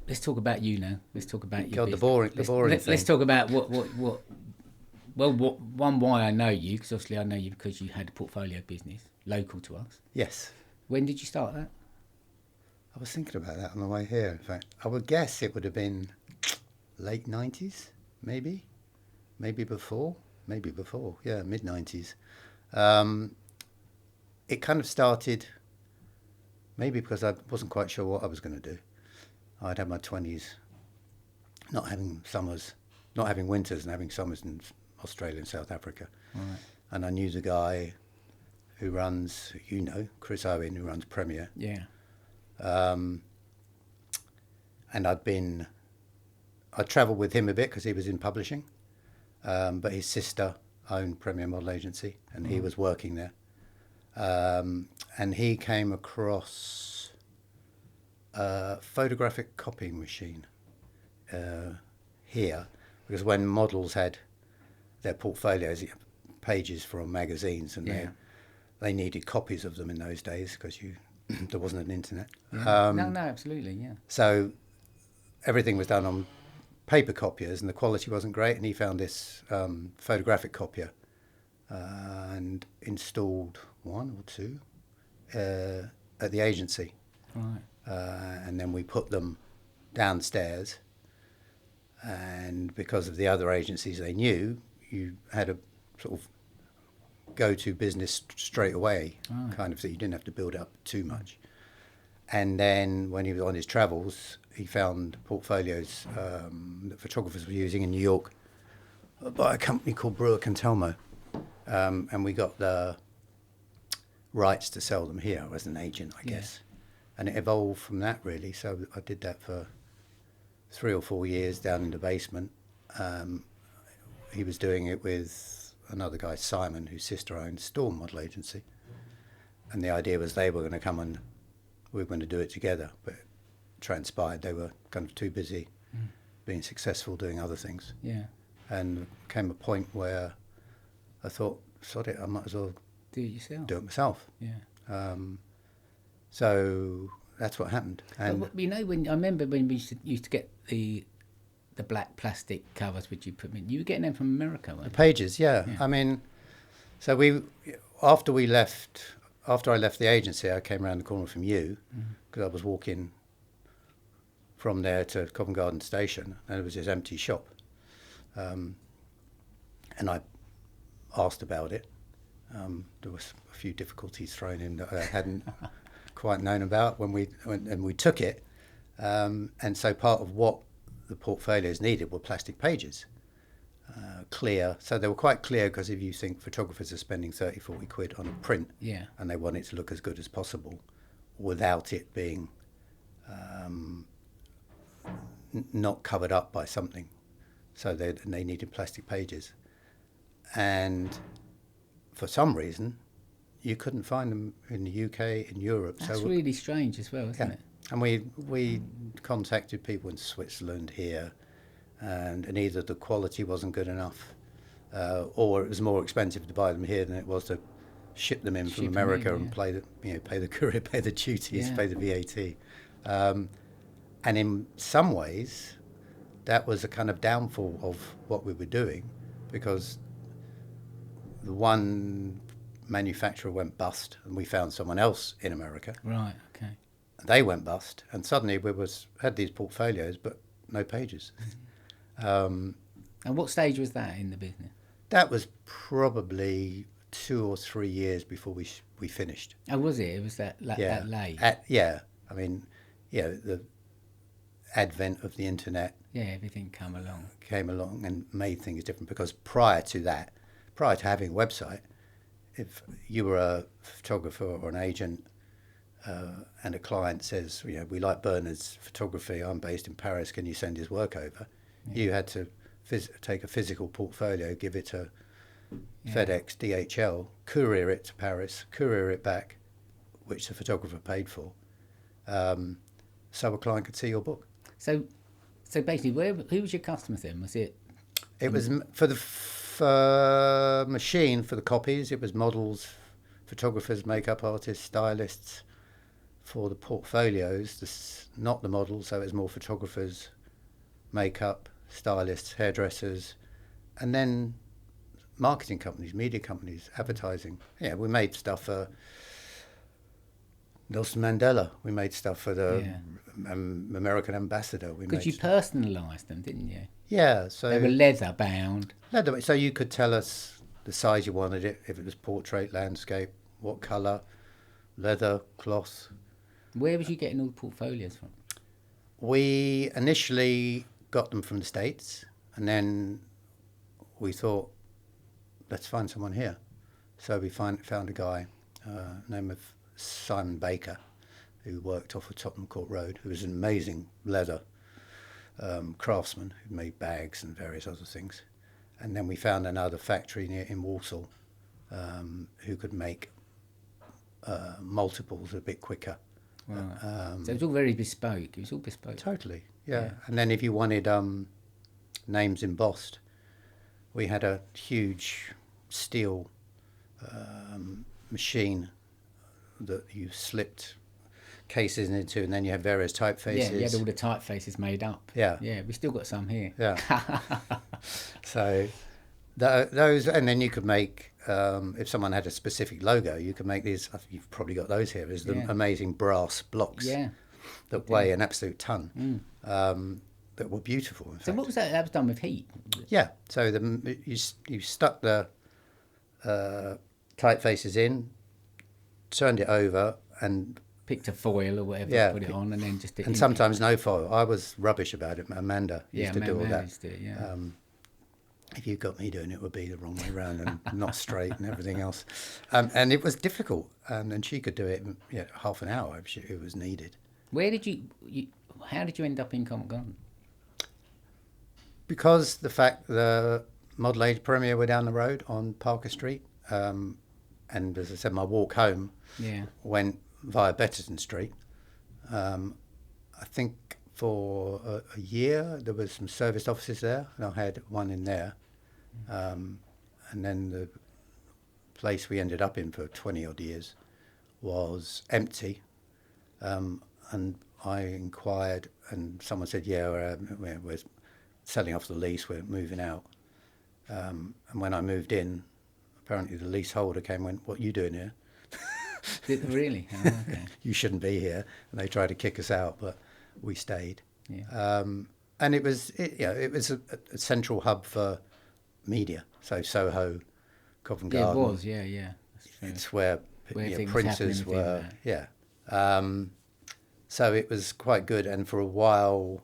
let's talk about you now. Let's talk about your God, business. the boring thing. Let's talk about what. Well, why I know you, because obviously I know you because you had a portfolio business local to us. Yes. When did you start that? I was thinking about that on the way here, in fact. I would guess it would have been late 90s, maybe. Maybe before. Yeah, mid-90s. It kind of started maybe because I wasn't quite sure what I was going to do. I'd had my 20s not having summers, not having winters and having summers in Australia and South Africa. Right. And I knew the guy who runs, Chris Owen, who runs Premier. Yeah. And I'd travelled with him a bit because he was in publishing, but his sister owned Premier Model Agency and he was working there. And he came across a photographic copying machine here, because when models had their portfolios, pages from magazines, and they needed copies of them in those days because there wasn't an internet. Yeah. No, absolutely, yeah. So everything was done on paper copiers, and the quality wasn't great. And he found this photographic copier and installed one or two at the agency. Right. And then we put them downstairs. And because of the other agencies they knew, you had a sort of go-to business straight away, kind of thing. You didn't have to build up too much. And then when he was on his travels, he found portfolios that photographers were using in New York by a company called Brewer Cantelmo. And we got the rights to sell them here as an agent, I guess. And it evolved from that, really. So I did that for 3 or 4 years down in the basement. He was doing it with another guy, Simon, whose sister owned Storm Model Agency. And the idea was they were going to come and we were going to do it together. But it transpired they were kind of too busy being successful doing other things. Yeah. And there came a point where I thought, sod it, I might as well Do it yourself. do it myself. Yeah. So that's what happened. And But, when I remember when we used to get the black plastic covers which you put in, you were getting them from America, weren't you? pages, yeah. I mean, so after I left the agency, I came around the corner from you because I was walking from there to Covent Garden station, and it was this empty shop. And I asked about it. There was a few difficulties thrown in that I hadn't quite known about when we took it. And so part of what the portfolios needed were plastic pages, clear. So they were quite clear because if you think photographers are spending 30, 40 quid on a print, and they want it to look as good as possible without it being not covered up by something. So they needed plastic pages. And for some reason, you couldn't find them in the UK, in Europe. That's really strange as well, isn't it? And we contacted people in Switzerland here, and either the quality wasn't good enough, or it was more expensive to buy them here than it was to ship them in from America and pay the courier, pay the duties, pay the VAT. And in some ways, that was a kind of downfall of what we were doing, because the one manufacturer went bust, and we found someone else in America. Right. Okay. They went bust, and suddenly we had these portfolios, but no pages. And what stage was that in the business? That was probably 2 or 3 years before we finished. Oh, was it? It was that late? I mean, the advent of the internet everything came along and made things different, because prior to having a website, if you were a photographer or an agent and a client says, we like Bernard's photography, I'm based in Paris, can you send his work over? You had to take a physical portfolio, give it to FedEx, DHL, courier it to Paris, courier it back, which the photographer paid for, so a client could see your book. So basically, who was your customer then? Was it? It was for the machine, for the copies. It was models, photographers, makeup artists, stylists, for the portfolios, not the models, so it was more photographers, makeup, stylists, hairdressers, and then marketing companies, media companies, advertising. Yeah, we made stuff for Nelson Mandela. We made stuff for the American ambassador. Because you personalised them, didn't you? Yeah, so they were leather bound. Leather, so you could tell us the size you wanted it, if it was portrait, landscape, what colour, leather, cloth. Where was you getting all the portfolios from? We initially got them from the States, and then we thought, let's find someone here. So we found a guy, name of Simon Baker, who worked off of Tottenham Court Road, who was an amazing leather craftsman who made bags and various other things. And then we found another factory in Walsall who could make multiples a bit quicker. Right. So it was all very bespoke. It was all bespoke. Totally, yeah. And then if you wanted names embossed, we had a huge steel machine that you slipped cases into, and then you had various typefaces. Yeah, you had all the typefaces made up. Yeah. Yeah, we still got some here. Yeah. So those, and then you could make, if someone had a specific logo, you could make these, you've probably got those here, is the amazing brass blocks that weigh an absolute ton, that were beautiful. In fact. What was that? That was done with heat? Yeah, so you stuck the typefaces in, turned it over, and picked a foil or whatever, put it on, and then just... And sometimes no foil. I was rubbish about it. Amanda used to do all that. Used to, yeah. If you got me doing it, would be the wrong way around and not straight and everything else. And it was difficult. And she could do it in half an hour if it was needed. Where did how did you end up in Covent Garden? Because the Model Age Premier were down the road on Parker Street. And as I said, my walk home went via Betterton Street. I think for a year there was some serviced offices there, and I had one in there. And then the place we ended up in for 20 odd years was empty. And I inquired, and someone said, we're selling off the lease, we're moving out. And when I moved in, apparently the leaseholder came and went, "What are you doing here?" Really? Oh, okay. You shouldn't be here. And they tried to kick us out, but we stayed. Yeah. And it was a central hub for media. So Soho, Covent Garden. It was, yeah. It's where printers were. Yeah. So it was quite good. And for a while,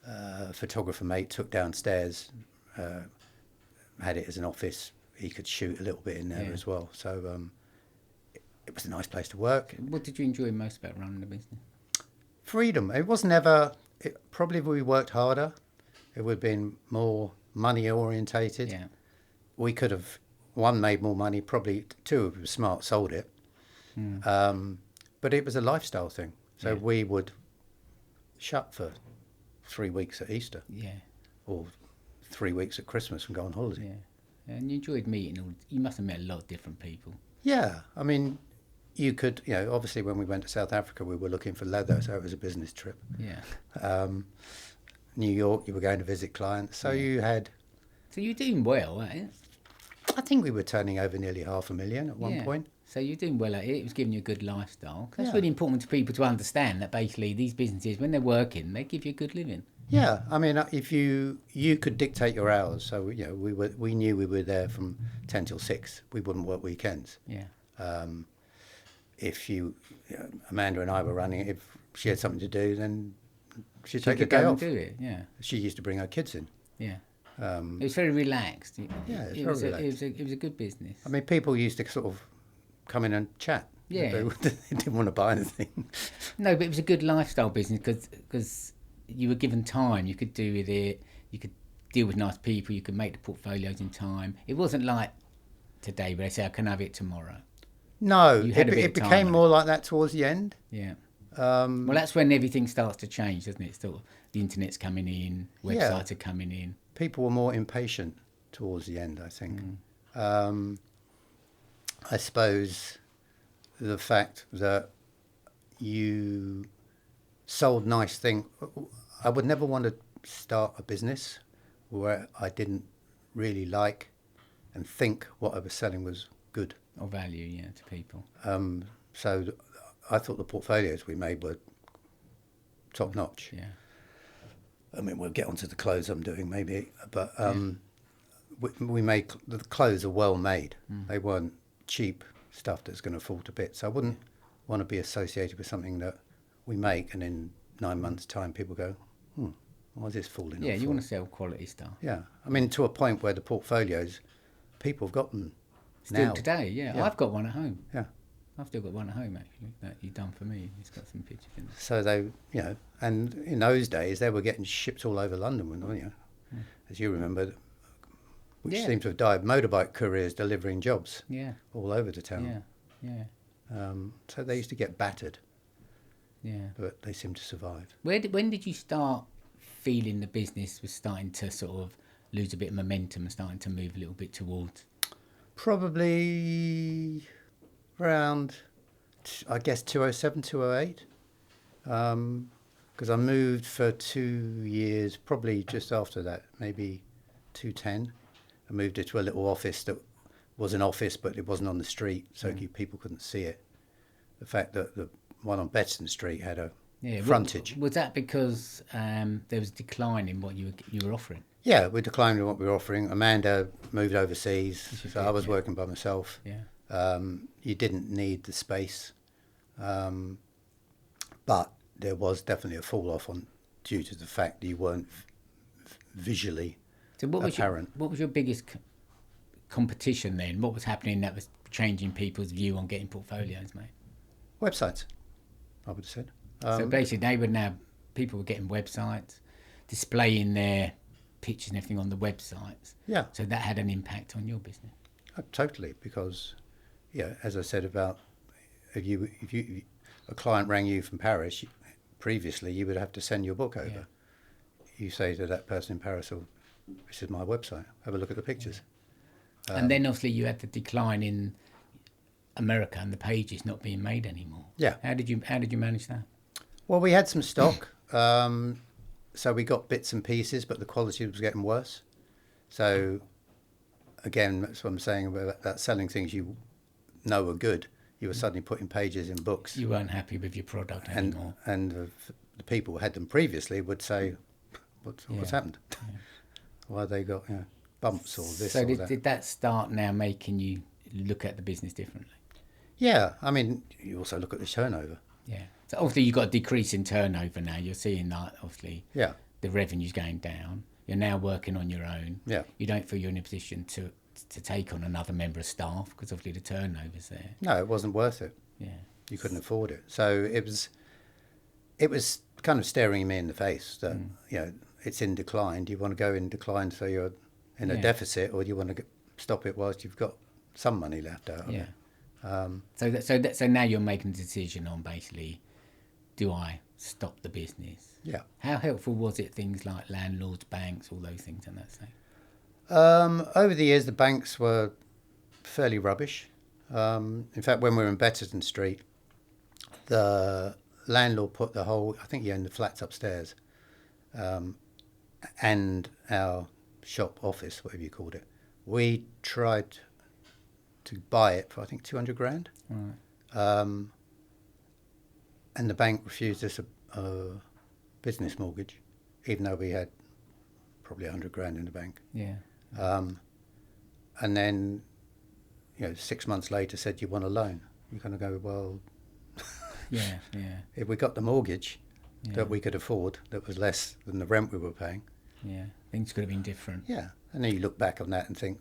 a photographer mate took downstairs, had it as an office. He could shoot a little bit in there as well. So it was a nice place to work. What did you enjoy most about running the business? Freedom. It was never... probably if we worked harder, it would have been more money orientated. Yeah. We could have, one, made more money, probably two, if we were smart, sold it. But it was a lifestyle thing. So we would shut for 3 weeks at Easter. Yeah. Or 3 weeks at Christmas and go on holiday. Yeah. And you enjoyed meeting you must have met a lot of different people. Yeah. I mean, you could, obviously when we went to South Africa, we were looking for leather, so it was a business trip. Yeah. New York, you were going to visit clients. So you had... So you're doing well, eh? I think we were turning over nearly $500,000 at one point. So you're doing well at it. It was giving you a good lifestyle. That's really important to people to understand that basically these businesses, when they're working, they give you a good living. Yeah, I mean, if you could dictate your hours, so we knew we were there from 10 till 6. We wouldn't work weekends. Yeah. If Amanda and I were running, if she had something to do, then she'd take a day off. Do it. Yeah. She used to bring her kids in. Yeah. It was very relaxed. It was relaxed. It was a good business. I mean, people used to sort of come in and chat. Yeah. They didn't want to buy anything. No, but it was a good lifestyle business because you were given time. You could do with it. You could deal with nice people. You could make the portfolios in time. It wasn't like today where they say, I can have it tomorrow. No, it became more like that towards the end. Yeah. Well, that's when everything starts to change, doesn't it? Still, the internet's coming in, websites are coming in. People were more impatient towards the end, I think. I suppose the fact that you sold nice things. I would never want to start a business where I didn't really like and think what I was selling was good. Or value, yeah, to people. So I thought the portfolios we made were top notch. Yeah. I mean, we'll get onto the clothes I'm doing maybe, but we made, the clothes are well made. They weren't cheap stuff that's going to fall to bits. I wouldn't want to be associated with something that we make and in 9 months' time people go, why is this falling Yeah, off? you want to sell quality stuff. Yeah, I mean, to a point where the portfolios, people have got them Still now. today, yeah. I've got one at home. Yeah. I've still got one at home, actually, that you've done for me. It's got some pictures in it. So they, and in those days they were getting shipped all over London, weren't you? As you remember, which seemed to have died. Motorbike couriers delivering jobs all over the town. Yeah. So they used to get battered, but they seemed to survive. When did you start feeling the business was starting to sort of lose a bit of momentum and starting to move a little bit towards? Probably around, I guess, 2007, 2008. Because I moved for 2 years, probably just after that, maybe 2010. I moved into a little office that was an office, but it wasn't on the street, so people couldn't see it. The fact that the one on Bedston Street had a frontage. Was that because there was a decline in what you were offering? Yeah, we declined in what we were offering. Amanda moved overseas, so I was working by myself. Yeah. You didn't need the space, but there was definitely a fall off due to the fact that you weren't visually apparent. What was your biggest competition then? What was happening that was changing people's view on getting portfolios, mate? Websites, I would have said. So basically, people were getting websites, displaying their pictures and everything on the websites. Yeah. So that had an impact on your business. Totally, because, as I said about if you a client rang you from Paris, previously you would have to send your book over. Yeah. You say to that person in Paris, "Oh, this is my website. Have a look at the pictures." Yeah. And then obviously you had the decline in America and the pages not being made anymore. Yeah. How did you manage that? Well, we had some stock, so we got bits and pieces, but the quality was getting worse. So, again, that's what I'm saying about that selling things you know are good. You were suddenly putting pages in books. You weren't happy with your product anymore. And the people who had them previously would say, what's happened? Yeah. Why they got bumps or this or that. So did that start now making you look at the business differently? Yeah, I mean, you also look at the turnover. Yeah. So obviously you've got a decrease in turnover now. You're seeing that, obviously. Yeah. The revenue's going down. You're now working on your own. Yeah. You don't feel you're in a position to take on another member of staff because obviously the turnover's there. No, it wasn't worth it. Yeah. You couldn't afford it. So it was kind of staring me in the face that, it's in decline. Do you want to go in decline so you're in a deficit, or do you want to stop it whilst you've got some money left out of it? So now you're making a decision on basically, do I stop the business? Yeah. How helpful was it, things like landlords, banks, all those things on that side? Over the years, the banks were fairly rubbish. In fact, when we were in Betterton Street, the landlord put the whole, I think he owned the flats upstairs, and our shop office, whatever you called it. We tried to buy it for, I think, 200 grand. Right. And the bank refused us a business mortgage, even though we had probably 100 grand in the bank. Yeah. And then, 6 months later said, you want a loan. You kind of go, well, yeah. If we got the mortgage that we could afford, that was less than the rent we were paying. Yeah, things could have been different. Yeah, and then you look back on that and think,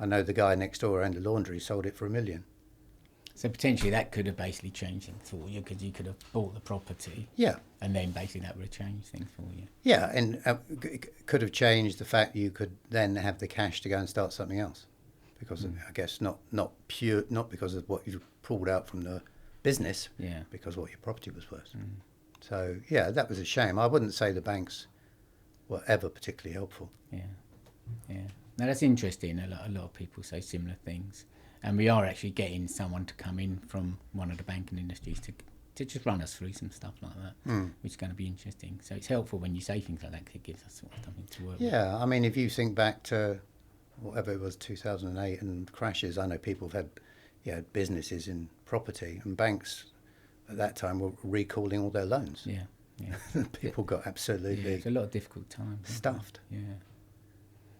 I know the guy next door owned a laundry, sold it for $1 million. So potentially that could have basically changed things for you, because you could have bought the property. Yeah. And then basically that would have changed things for you. Yeah, and it could have changed the fact you could then have the cash to go and start something else, because I guess not because of what you pulled out from the business, because what your property was worth. So that was a shame. I wouldn't say the banks were ever particularly helpful. Yeah. Now that's interesting. A lot of people say similar things, and we are actually getting someone to come in from one of the banking industries to to just run us through some stuff like that, which is going to be interesting. So it's helpful when you say things like that, 'cause it gives us sort of something to work with. Yeah, I mean, if you think back to whatever it was, 2008 and crashes, I know people have had businesses in property, and banks at that time were recalling all their loans. Yeah, yeah. People got absolutely It's a lot of difficult times. isn't it? stuffed. Yeah.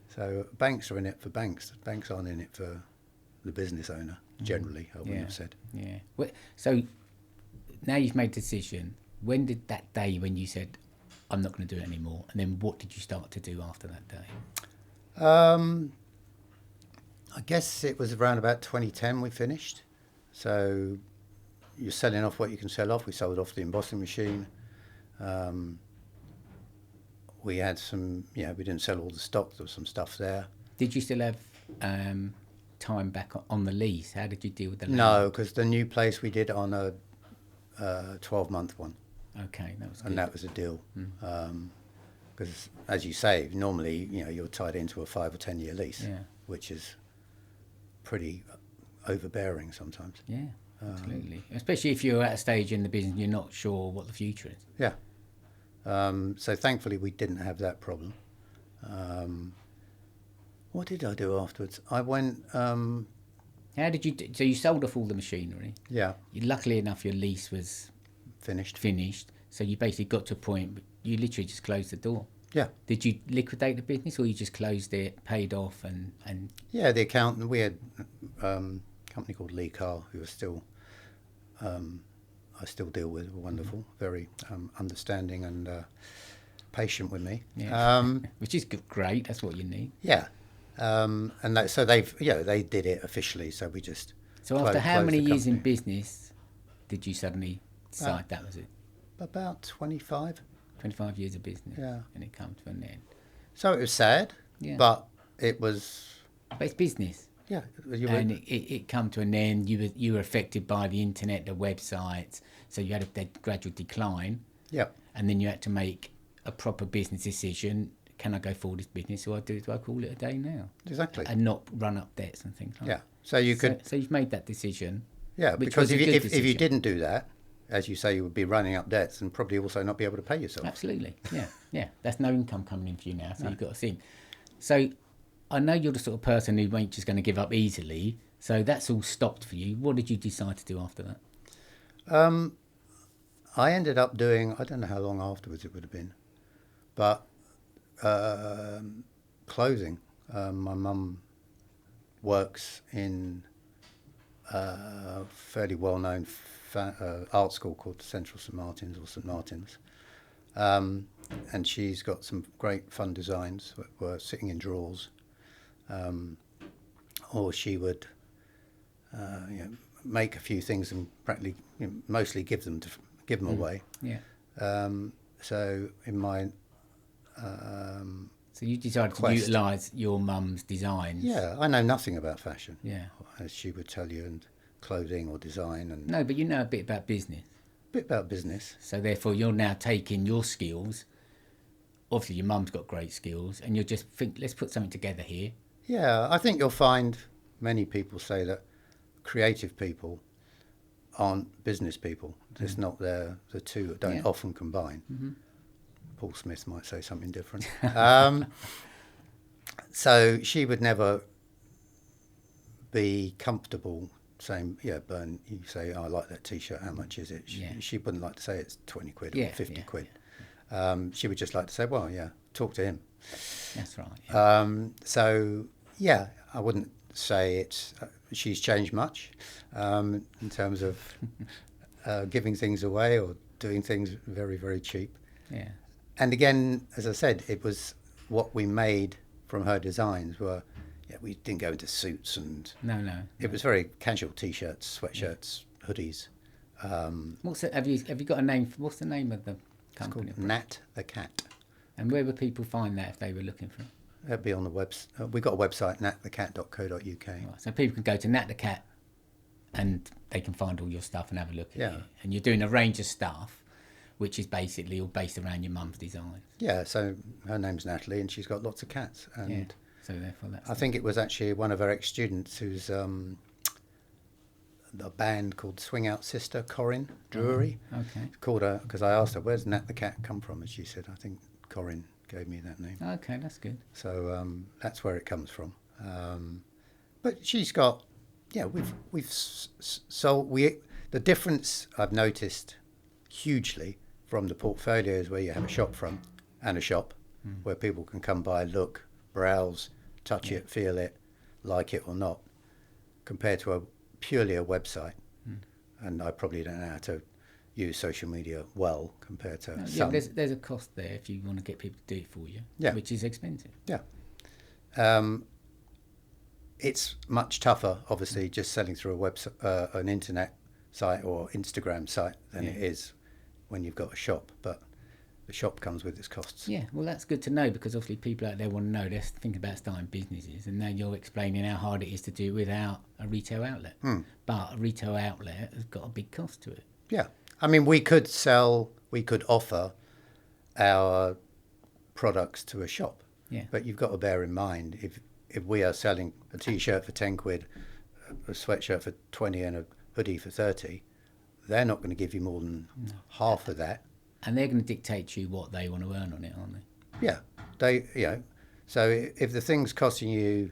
So banks are in it for banks. Banks aren't in it for the business owner, generally, I would have said. Yeah. So now you've made a decision. When did that day when you said, I'm not going to do it anymore, and then what did you start to do after that day? I guess it was around about 2010 we finished. So you're selling off what you can sell off. We sold off the embossing machine. We had some, we didn't sell all the stock. There was some stuff there. Did you still have time back on the lease? How did you deal with the No, because the new place we did on a 12-month one. Okay, that was good. And that was a deal. Because, as you say, normally, you're tied into a 5 or 10 year lease, which is pretty overbearing sometimes. Yeah, absolutely. Especially if you're at a stage in the business and you're not sure what the future is. Yeah. So thankfully we didn't have that problem. What did I do afterwards? I went... How did you do? So you sold off all the machinery. Yeah. Luckily enough, your lease was Finished. So you basically got to a point, you literally just closed the door. Yeah. Did you liquidate the business, or you just closed it, paid off, and... Yeah, the accountant, we had a company called Lee Carr, who is still... I still deal with, wonderful, very understanding and patient with me. Yeah. Which is great, that's what you need. Yeah. And so they did it officially, so we just... So after how many years in company. business did you suddenly decide that was it? About 25. 25 years of business. Yeah. And it comes to an end. So it was sad, but it was... But it's business. Yeah. And it come to an end. You were affected by the internet, the websites, so you had a gradual decline. Yeah. And then you had to make a proper business decision. Can I go forward this business, or do I call it a day now? Exactly. And not run up debts and things like that. So you could... So you've made that decision. Yeah, which because was a good if you decision. didn't do that, as you say, you would be running up debts and probably also not be able to pay yourself. Absolutely, yeah. That's no income coming in for you now, so you've got to think. So I know you're the sort of person who ain't just going to give up easily, so that's all stopped for you. What did you decide to do after that? I ended up doing, I don't know how long afterwards it would have been, but clothing. My mum works in a fairly well-known art school called Central St Martin's or St Martin's, and she's got some great fun designs that were sitting in drawers, or she would make a few things and practically mostly give them away. Yeah. So in my so you decided to utilise your mum's designs. Yeah, I know nothing about fashion. Yeah. As she would tell you, and clothing or design, and No, but you know a bit about business. bit about business. So therefore, you're now taking your skills. Obviously, your mum's got great skills, and you'll just think, let's put something together here. Yeah, I think you'll find many people say that creative people aren't business people. It's not the two don't often combine. Mm-hmm. Paul Smith might say something different. So she would never be comfortable saying, Bern, you say, I like that T-shirt, how much is it? She wouldn't like to say it's 20 quid or 50 quid. Yeah. She would just like to say, well, talk to him. That's right. Yeah. So, I wouldn't say she's changed much in terms of giving things away or doing things very, very cheap. Yeah. And again, as I said, it was what we made from her designs were, we didn't go into suits and... No. It was very casual T-shirts, sweatshirts, hoodies. Have you got a name? What's the name of the company? It's called Nat the Cat. And where would people find that if they were looking for it? It'd be on the website. We've got a website, natthecat.co.uk. Right, so people can go to Nat the Cat and they can find all your stuff and have a look at it. And you're doing a range of stuff, which is basically all based around your mum's designs. Yeah, so her name's Natalie and she's got lots of cats. And so therefore that's... I think it was actually one of her ex-students who's a band called Swing Out Sister, Corinne Drury. Okay. Called her because I asked her, "Where's Nat the cat come from?" And she said, "I think Corinne gave me that name." Okay, that's good. So that's where it comes from. But she's got, the difference I've noticed hugely from the portfolios where you have a shop front and a shop where people can come by, look, browse, touch it, feel it, like it or not, compared to purely a website. And I probably don't know how to use social media well compared to some. There's a cost there if you want to get people to do it for you, which is expensive. Yeah. It's much tougher, obviously, just selling through a website, an internet site or Instagram site than it is when you've got a shop. But the shop comes with its costs. Yeah, well, that's good to know because obviously people out there want to know. They're thinking about starting businesses, and now you're explaining how hard it is to do without a retail outlet. But a retail outlet has got a big cost to it. Yeah. I mean, we could offer our products to a shop. Yeah. But you've got to bear in mind, if we are selling a T-shirt for 10 quid, a sweatshirt for 20 and a hoodie for 30, they're not going to give you more than half of that. And they're going to dictate to you what they want to earn on it, aren't they? Yeah. So if the thing's costing you,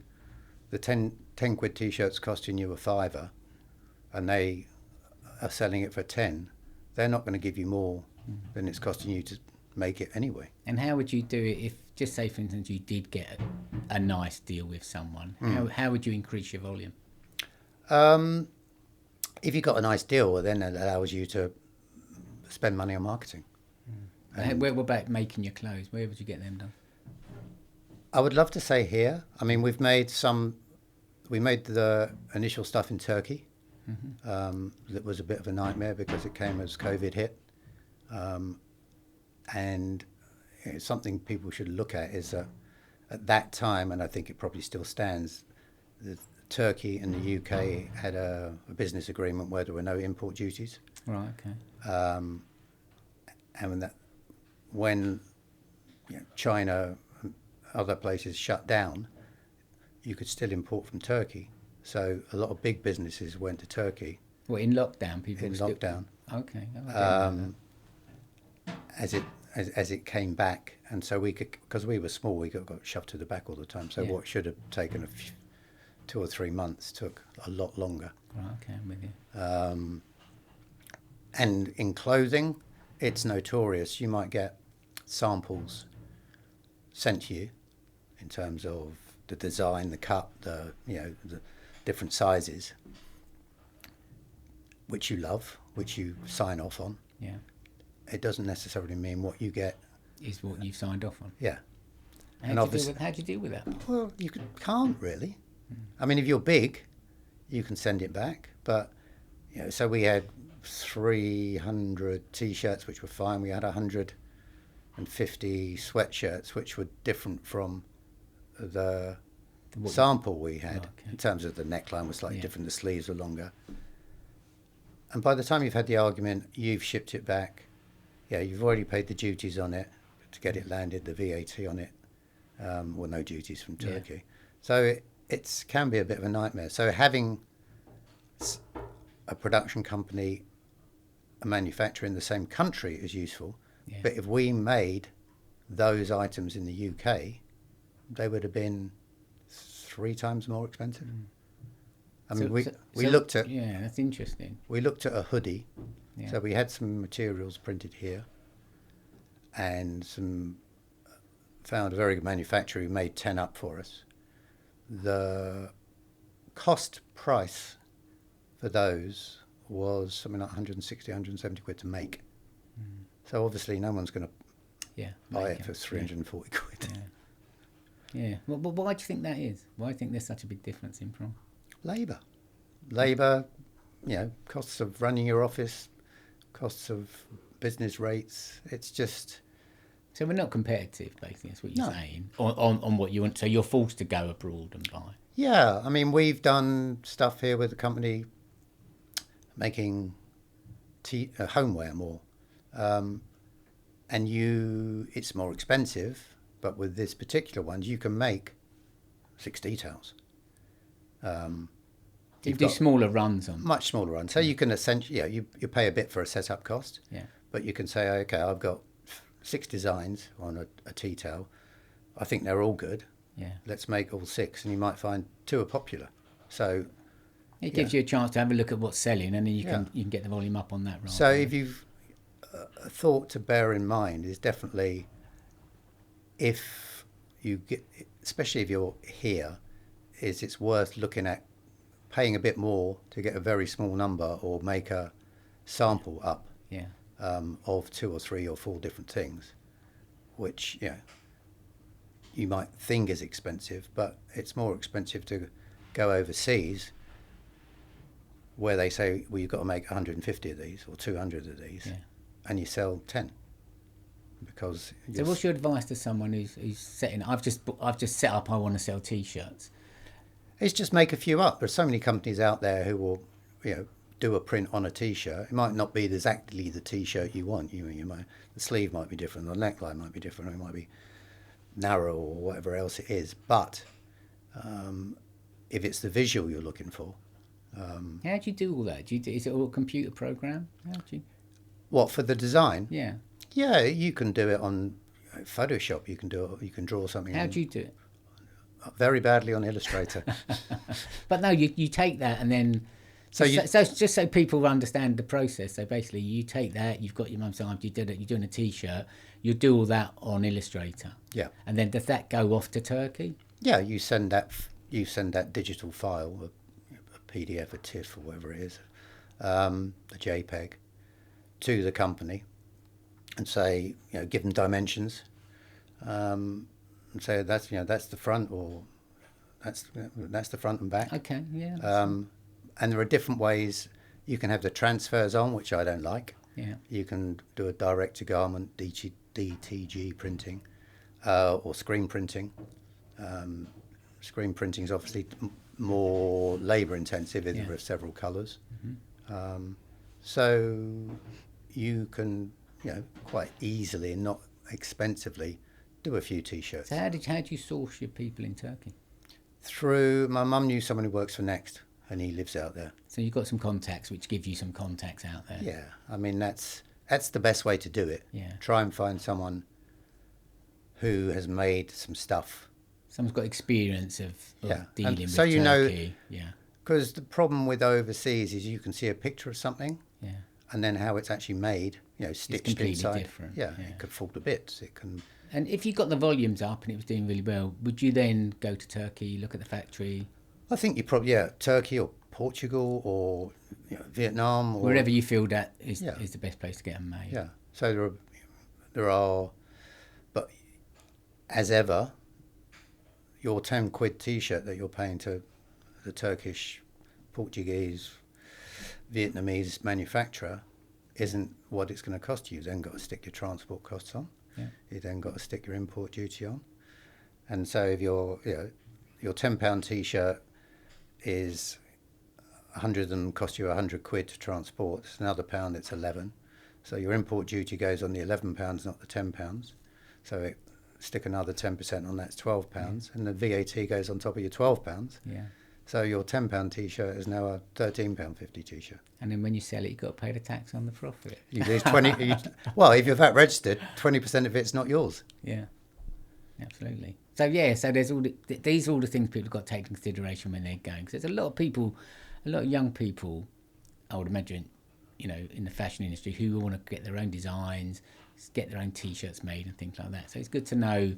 the 10 quid T-shirt's costing you a fiver, and they are selling it for 10, they're not going to give you more than it's costing you to make it anyway. And how would you do it if, just say for instance, you did get a nice deal with someone? How would you increase your volume? If you got a nice deal, well, then it allows you to spend money on marketing. What about making your clothes? Where would you get them done? I would love to say here. I mean, we made the initial stuff in Turkey. That was a bit of a nightmare because it came as COVID hit. And it's something people should look at is that at that time, and I think it probably still stands, Turkey and the UK had a business agreement where there were no import duties. Right, okay. And when China and other places shut down, you could still import from Turkey. So a lot of big businesses went to Turkey. Well, in lockdown, people. In lockdown. Okay. As it came back, and so we could, because we were small, we got shoved to the back all the time. So what should have taken 2 or 3 months took a lot longer. Right, okay, I'm with you. And in clothing, it's notorious. You might get samples sent to you in terms of the design, the cut, the different sizes, which you love, which you sign off on. Yeah. It doesn't necessarily mean what you get is what you've signed off on. Yeah. How do you deal with that? Well, you can't really. I mean, if you're big, you can send it back. But so we had 300 T-shirts, which were fine. We had 150 sweatshirts, which were different from the sample we had. Okay. In terms of the neckline was slightly different, the sleeves were longer. And by the time you've had the argument, you've shipped it back. Yeah, you've already paid the duties on it to get it landed, the VAT on it. Well, no duties from Turkey. So it can be a bit of a nightmare. So having a production company, a manufacturer in the same country is useful. Yeah. But if we made those items in the UK, they would have been 3 times more expensive. I mean, we looked at... Yeah, that's interesting. We looked at a hoodie. Yeah. So we had some materials printed here and found a very good manufacturer who made 10 up for us. The cost price for those was something like 160, 170 quid to make. So obviously no one's going to buy it for 340 quid. Yeah. Well, why do you think that is? Why do you think there's such a big difference in price? Labour, costs of running your office, costs of business rates. It's just... So we're not competitive, basically, that's what you're saying, on what you want. So you're forced to go abroad and buy. Yeah, I mean, we've done stuff here with the company making homeware more. And it's more expensive, but with this particular one, you can make 6 details. You do smaller runs on. Much smaller runs. So you can essentially, you pay a bit for a setup cost. Yeah. But you can say, okay, I've got 6 designs on a tea towel. I think they're all good. Yeah. Let's make all 6, and you might find 2 are popular. So it gives you a chance to have a look at what's selling, and then you can get the volume up on that. Right. So if you've a thought to bear in mind is definitely, if you get, especially if you're here, is it's worth looking at paying a bit more to get a very small number, or make a sample up. Yeah. Of 2 or 3 or 4 different things, which you might think is expensive, but it's more expensive to go overseas, where they say, well, you've got to make 150 of these or 200 of these, and you sell 10. Because so, what's your advice to someone who's setting? I've just set up. I want to sell T-shirts. It's just make a few up. There's so many companies out there who will, do a print on a T-shirt. It might not be exactly the T-shirt you want. You might, the sleeve might be different, the neckline might be different, or it might be narrow, or whatever else it is. But if it's the visual you're looking for, how do you do all that? Is it all a computer program? How do you? What, for the design? Yeah. Yeah, you can do it on Photoshop. You can do it. You can draw something. How do you do it? Very badly on Illustrator. But no, you take that and then. So just so people understand the process. So basically, you take that. You've got your mum's arm. You did it. You're doing a T-shirt. You do all that on Illustrator. Yeah. And then does that go off to Turkey? Yeah, you send that digital file, a PDF, a TIFF, or whatever it is, a JPEG, to the company, and say, give them dimensions, and say that's the front, or that's the front and back. Okay. Yeah. And there are different ways you can have the transfers on, which I don't like. Yeah. You can do a direct to garment DTG printing, or screen printing. Screen printing is obviously more labour intensive if there are several colours. Mm-hmm. So you can, quite easily and not expensively do a few T-shirts. So how do you source your people in Turkey? Through, my mum knew someone who works for Next, and he lives out there. So you've got some contacts, which give you some contacts out there. Yeah, I mean that's the best way to do it. Yeah. Try and find someone who has made some stuff. Someone's got experience of dealing with so Turkey. Yeah. Because the problem with overseas is you can see a picture of something. Yeah. And then how it's actually made, stitched inside. Different. Yeah, it could fall to bits. It can. And if you got the volumes up and it was doing really well, would you then go to Turkey, look at the factory? I think you probably Turkey or Portugal or Vietnam, or wherever you feel that is the best place to get them made. Yeah. So there are, but as ever, your £10 T-shirt that you're paying to the Turkish, Portuguese, Vietnamese manufacturer isn't what it's going to cost you. You've then got to stick your transport costs on. Yeah. You then got to stick your import duty on. And so if your £10 T-shirt is 100 and cost you £100 to transport, it's another £1, it's 11. So your import duty goes on the £11, not the £10. So stick another 10% on, that's £12, and the VAT goes on top of your £12. Yeah. So your £10 T-shirt is now a £13.50 T-shirt. And then when you sell it, you've got to pay the tax on the profit. You lose 20. Well, if you're VAT registered, 20% of it's not yours. Yeah, absolutely. So so there's these are all the things people have got to take into consideration when they're going. Because there's a lot of people, a lot of young people, I would imagine, in the fashion industry who want to get their own designs, get their own T-shirts made and things like that. So it's good to know,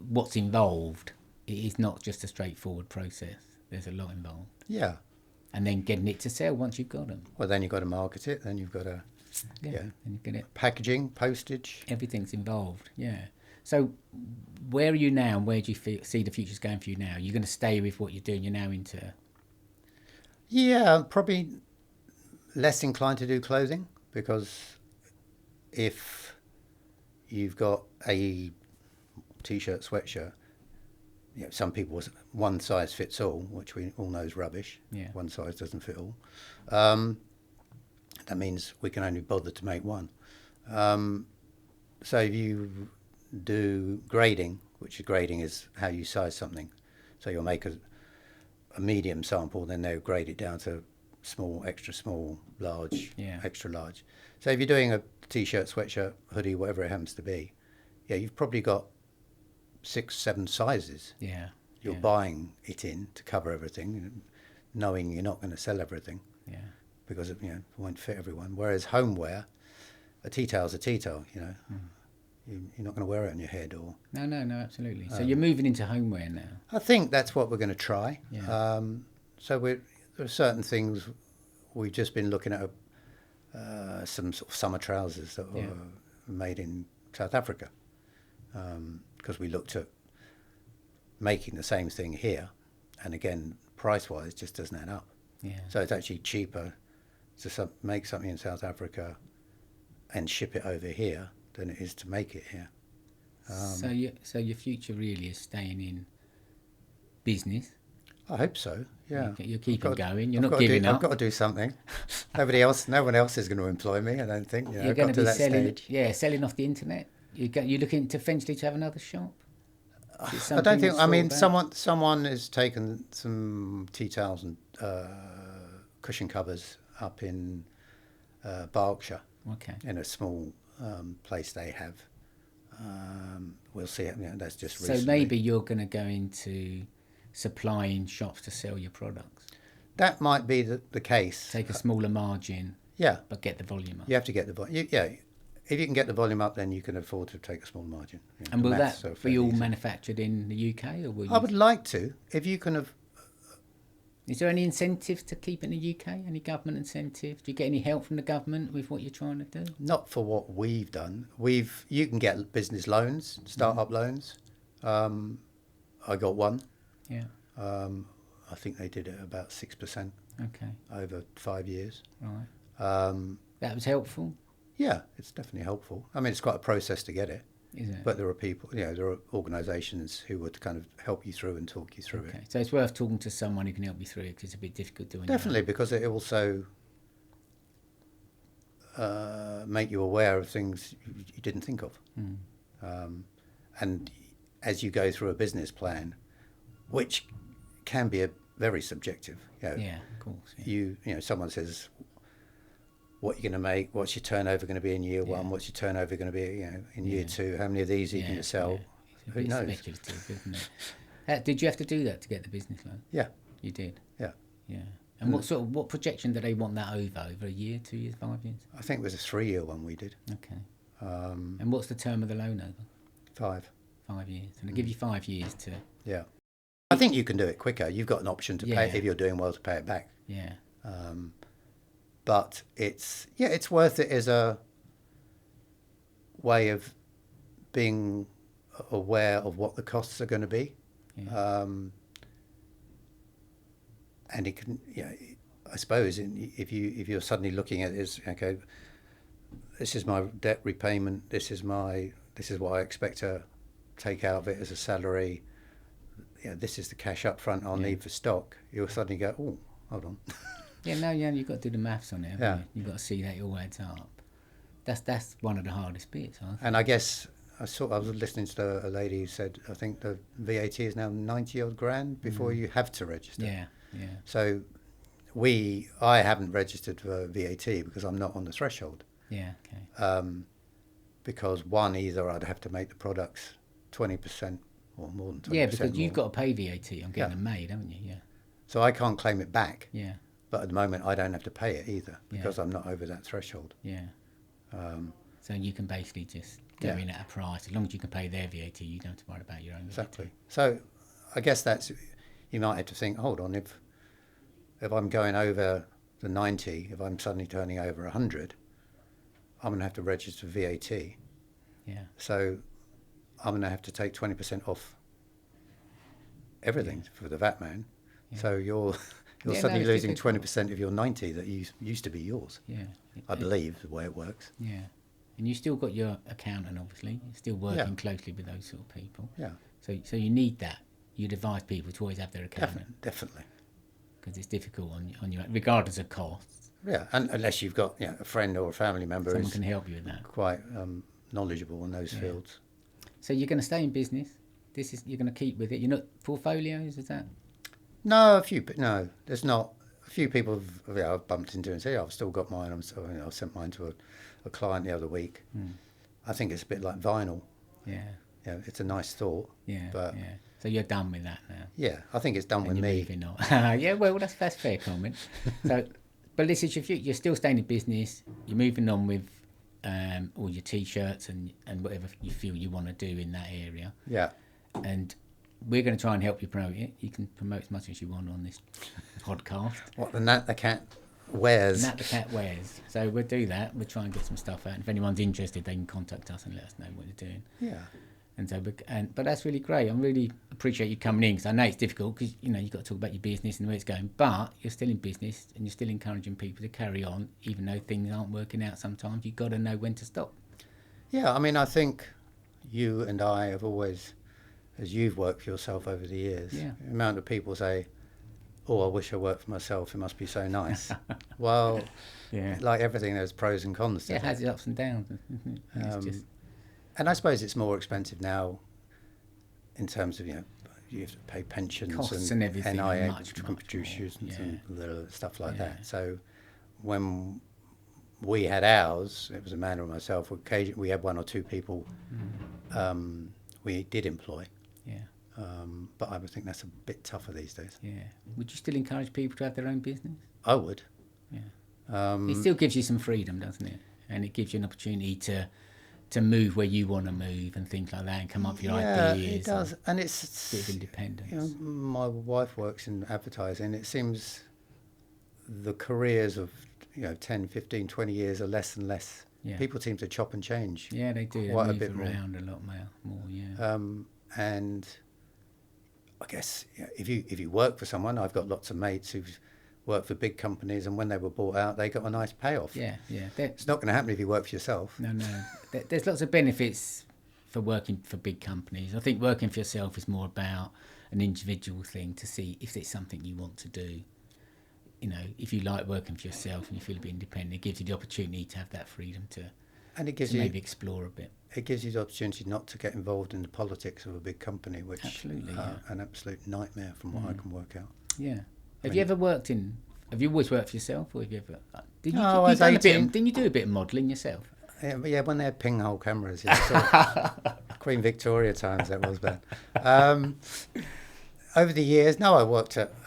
what's involved. It is not just a straightforward process. There's a lot involved. Yeah. And then getting it to sell once you've got them. Well, then you've got to market it. Then you've got to, and you get it. Packaging, postage. Everything's involved. Yeah. So, where are you now, and where do you see the future's going for you now? You're going to stay with what you're doing. You're now into. Yeah, probably less inclined to do clothing, because if you've got a T-shirt, sweatshirt, some people, one size fits all, which we all know is rubbish. Yeah. One size doesn't fit all. That means we can only bother to make one. So if you do grading, which grading is how you size something. So you'll make a medium sample, then they'll grade it down to small, extra small, large, Yeah. extra large. So if you're doing a t-shirt, sweatshirt, hoodie, whatever it happens to be, yeah, you've probably got 6, 7 sizes. Yeah. You're Yeah. buying it in to cover everything, knowing you're not going to sell everything Yeah. because it won't fit everyone. Whereas homeware, a tea towel's a tea towel. You're not going to wear it on your head or. No, absolutely. So you're moving into homeware now. I think that's what we're going to try. Yeah. So there are certain things we've just been looking at. Some sort of summer trousers that were made in South Africa, because we looked at making the same thing here, and again, price-wise, just doesn't add up. Yeah. So it's actually cheaper to make something in South Africa and ship it over here than it is to make it here. So your future really is staying in business. I hope so. Yeah, You're keeping going. You're I've not got to giving do, up. I've got to do something. No one else is going to employ me. I don't think. You're I've going got to be that selling. stage. Yeah, selling off the internet. You're looking to eventually to have another shop. I don't think. I mean, someone has taken some tea towels and cushion covers up in Berkshire. Okay. In a small place they have. We'll see. That's just So recently. maybe you're going to go into supplying shops to sell your products. That might be the case. Take a smaller margin, Yeah, but get the volume up. you have to get the volume. Yeah, if you can get the volume up, then you can afford to take a small margin. And The will maths that are be fairly all easy. manufactured in the UK, or will you? I would like to. If you can have. Is there any incentives to keep it in the UK? Any government incentive? Do you get any help from the government with what you're trying to do? Not for what we've done. You can get business loans, start-up loans. I got one. Yeah. I think they did it about 6% Okay. over 5 years. Right. Um, That was helpful, yeah, it's definitely helpful. I mean, it's quite a process to get it, is it? but there are people, there are organisations who would kind of help you through and talk you through Okay. it. So it's worth talking to someone who can help you through it, because it's a bit difficult doing Definitely, because it also make you aware of things you didn't think of. And as you go through a business plan, which can be very subjective. Yeah, of course. Yeah. Someone says, what you're going to make, what's your turnover going to be in year one, what's your turnover going to be in year two, how many of these are you going to sell, It's a who bit knows? speculative, isn't it? Did you have to do that to get the business loan? Yeah, You did? yeah. Yeah. And what projection do they want that over a year, 2 years, 5 years? I think it was a 3-year one we did. Okay. And what's the term of the loan over? 5. 5 years. And they give you 5 years to... Yeah. I think you can do it quicker. You've got an option to pay, Yeah. if you're doing well, to pay it back. Yeah. But it's worth it as a way of being aware of what the costs are going to be. Yeah. And it can, I suppose, if you're suddenly looking at it as, okay, this is my debt repayment, this is what I expect to take out of it as a salary, this is the cash up front I'll need for stock, you'll suddenly go, oh, hold on. Yeah, you've got to do the maths on it, haven't Yeah. you? You've got to see that it all adds up. That's one of the hardest bits, I think. And I guess I was listening to a lady who said, I think the VAT is now 90 odd grand before you have to register. Yeah. So I haven't registered for VAT because I'm not on the threshold. Yeah, okay. Because either I'd have to make the products 20% or more than 20%. Yeah, because you've more. got to pay VAT on getting them made, haven't you? Yeah. So I can't claim it back. Yeah. But at the moment, I don't have to pay it either because I'm not over that threshold. Yeah. So you can basically just go in at a price. As long as you can pay their VAT, you don't have to worry about your own Exactly. VAT. So I guess you might have to think, hold on, if I'm going over the 90, if I'm suddenly turning over 100, I'm going to have to register VAT. Yeah. So I'm going to have to take 20% off everything for the VAT man. Yeah. So you're suddenly losing 20% of your 90 that used to be yours. Yeah. I believe the way it works. Yeah. And you still got your accountant, obviously. You're still working closely with those sort of people. Yeah. So you need that. You'd advise people to always have their accountant. Definitely. Because it's difficult on your, regardless of costs. Yeah, and unless you've got a friend or a family member someone can help you with that. Quite knowledgeable in those fields. So you're going to stay in business. You're going to keep with it. You're not portfolios, is that? No, no, there's not. A few people I've bumped into and say, I've still got mine. I sent mine to a client the other week. I think it's a bit like vinyl. Yeah. It's a nice thought. Yeah. But yeah. So you're done with that now. yeah, I think it's done with You're me. moving on. Yeah. Well, that's a fair comment. So, but this is your future. You're still staying in business. You're moving on with all your t-shirts and whatever you feel you want to do in that area. Yeah. And we're going to try and help you promote it. You can promote as much as you want on this podcast. What the Nat the Cat wears. Nat the Cat wears. So we'll do that. We'll try and get some stuff out. And if anyone's interested, they can contact us and let us know what you're doing. Yeah. And so, but that's really great. I really appreciate you coming in because I know it's difficult because you've got to talk about your business and where it's going. But you're still in business and you're still encouraging people to carry on, even though things aren't working out. Sometimes you've got to know when to stop. Yeah, I mean, I think you and I have always, as you've worked for yourself over the years, the amount of people say, "Oh, I wish I worked for myself. It must be so nice." Well, like everything, there's pros and cons. Yeah, it has its ups and downs. It's just... And I suppose it's more expensive now in terms of, you have to pay pensions costs and everything, NIH contributions and little stuff like that. So when we had ours, it was Amanda and myself, occasionally we had one or two people we did employ. Yeah. But I would think that's a bit tougher these days. Yeah. Would you still encourage people to have their own business? I would. Yeah. It still gives you some freedom, doesn't it? And it gives you an opportunity to move where you want to move and things like that and come up with your ideas. Yeah, it does. And it's a bit of independence. My wife works in advertising. It seems the careers of 10, 15, 20 years are less and less. Yeah. People seem to chop and change. Yeah, they do. They quite move a bit around a lot more. Yeah. And I guess if you work for someone, I've got lots of mates who've worked for big companies, and when they were bought out, they got a nice payoff. Yeah. It's not going to happen if you work for yourself. No. There's lots of benefits for working for big companies. I think working for yourself is more about an individual thing to see if it's something you want to do. If you like working for yourself and you feel a bit independent, it gives you the opportunity to have that freedom to maybe explore a bit. It gives you the opportunity not to get involved in the politics of a big company, which is an absolute nightmare from what I can work out. Yeah. Have you always worked for yourself, or have you ever? Didn't you do a bit of modelling yourself? Yeah, when they had pinhole cameras. Queen Victoria times, that was bad. Over the years, I worked at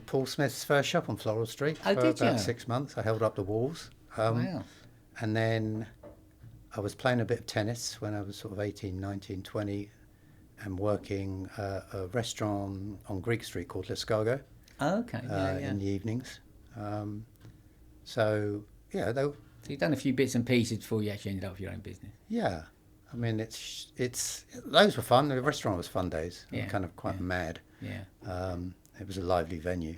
Paul Smith's first shop on Floral Street for about 6 months. I held up the walls. Wow. And then I was playing a bit of tennis when I was sort of 18, 19, 20, and working a restaurant on Greek Street called L'escargot. Oh, okay. In the evenings. So you've done a few bits and pieces before you actually ended up with your own business. Yeah, I mean it's those were fun. The restaurant was fun days. Yeah. Kind of quite mad. Yeah. It was a lively venue.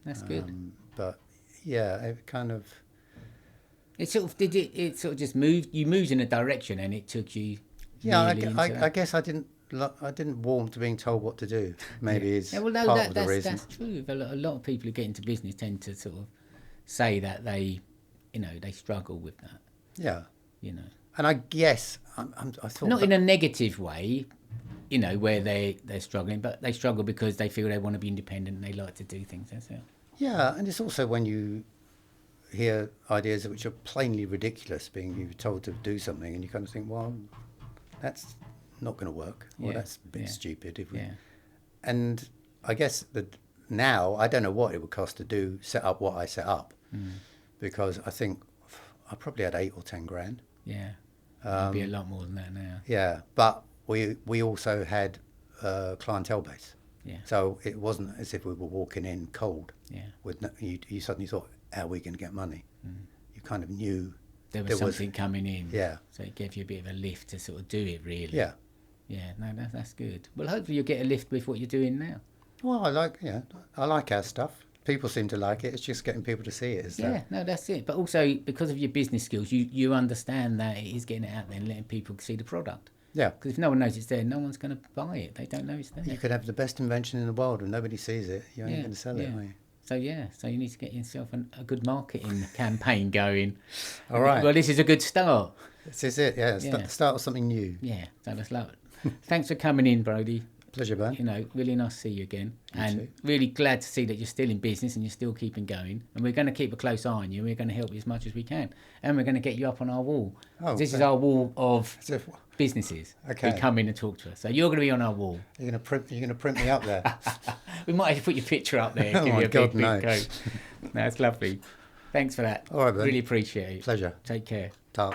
That's good. But it kind of. It sort of just moved. You moved in a direction, and it took you. Yeah, I guess I didn't warm to being told what to do. Maybe it's part of the reason. That's true. A lot of people who get into business tend to sort of say that they struggle with that. Yeah. And I guess I thought not in a negative way, where they're struggling, but they struggle because they feel they want to be independent and they like to do things themselves. Yeah, and it's also when you hear ideas which are plainly ridiculous, you're told to do something, and you kind of think, well, that's not going to work, or that's a bit stupid. And I guess that now I don't know what it would cost to set up what I set up, because I think I probably had 8 or 10 grand. Yeah, it'd be a lot more than that now. Yeah, but we also had a clientele base. Yeah. So it wasn't as if we were walking in cold. Yeah. With you suddenly thought, how are we going to get money? You kind of knew there was something coming in. Yeah. So it gave you a bit of a lift to sort of do it, really. Yeah. Yeah. No, that's good. Well, hopefully you'll get a lift with what you're doing now. Well, I like our stuff. People seem to like it. It's just getting people to see it. Yeah, no, that's it. But also because of your business skills, you understand that it is getting it out there and letting people see the product. Yeah. Because if no one knows it's there, no one's going to buy it. They don't know it's there. You could have the best invention in the world and nobody sees it. You ain't going to sell it, are you? So you need to get yourself a good marketing campaign going. All right. Well, this is a good start. This is it, yeah. Start with something new. Yeah, so let's love it. Thanks for coming in, Brodie. Pleasure, Ben. You know, really nice to see you again. And too. really glad to see that you're still in business and you're still keeping going. And we're going to keep a close eye on you. We're going to help you as much as we can. And we're going to get you up on our wall. Oh, This is okay. our wall of As if- businesses Okay. who come in and talk to us. So you're going to be on our wall. You're gonna print me up there. We might have to put your picture up there. Oh Give my you a God, big no. coat. No, it's lovely. Thanks for that. All right, Ben. Really appreciate it. Pleasure. Take care. Ta.